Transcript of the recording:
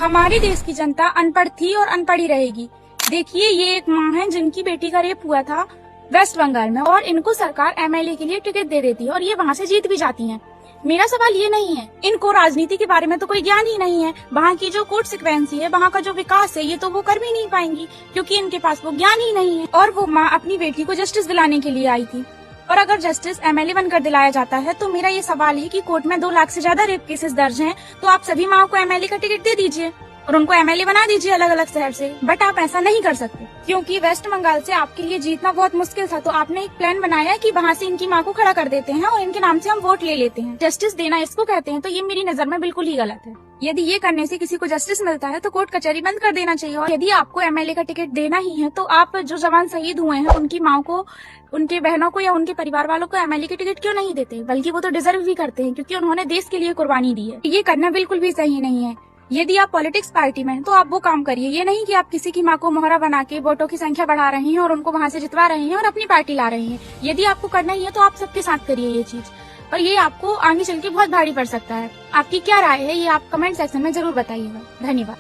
हमारे देश की जनता अनपढ़ थी और अनपढ़ ही रहेगी। देखिए, ये एक माँ है जिनकी बेटी का रेप हुआ था वेस्ट बंगाल में और इनको सरकार एमएलए के लिए टिकट दे देती है और ये वहाँ से जीत भी जाती हैं। मेरा सवाल ये नहीं है, इनको राजनीति के बारे में तो कोई ज्ञान ही नहीं है। वहाँ की जो कोर्ट सिक्वेंसी है, वहाँ का जो विकास है, ये तो वो कर भी नहीं पाएंगी क्योंकि इनके पास वो ज्ञान ही नहीं है। और वो माँ अपनी बेटी को जस्टिस दिलाने के लिए आई थी और अगर जस्टिस एमएलए बनकर दिलाया जाता है तो मेरा ये सवाल है कि कोर्ट में 2 लाख से ज्यादा रेप केसेस दर्ज हैं, तो आप सभी माओ को एमएलए का टिकट दे दीजिए और उनको एमएलए बना दीजिए अलग अलग शहर से। बट आप ऐसा नहीं कर सकते क्योंकि वेस्ट बंगाल से आपके लिए जीतना बहुत मुश्किल था, तो आपने एक प्लान बनाया कि वहाँ से इनकी माँ को खड़ा कर देते हैं और इनके नाम से हम वोट ले लेते हैं। जस्टिस देना इसको कहते हैं, तो ये मेरी नजर में बिल्कुल ही गलत है। यदि ये करने से किसी को जस्टिस मिलता है तो कोर्ट कचहरी बंद कर देना चाहिए। और यदि आपको एमएलए का टिकट देना ही है तो आप जो जवान शहीद हुए हैं उनकी माँ को, उनके बहनों को या उनके परिवार वालों को एमएलए के टिकट क्यों नहीं देते? बल्कि वो तो डिजर्व भी करते हैं क्योंकि उन्होंने देश के लिए कुर्बानी दी है। ये करना बिल्कुल भी सही नहीं है। यदि आप पॉलिटिक्स पार्टी में हैं तो आप वो काम करिए, ये नहीं कि आप किसी की माँ को मोहरा बना के वोटों की संख्या बढ़ा रहे हैं और उनको वहाँ से जितवा रहे हैं और अपनी पार्टी ला रहे हैं। यदि आपको करना ही है तो आप सबके साथ करिए ये चीज, और ये आपको आगे चल के बहुत भारी पड़ सकता है। आपकी क्या राय है ये आप कमेंट सेक्शन में जरूर बताइएगा। धन्यवाद।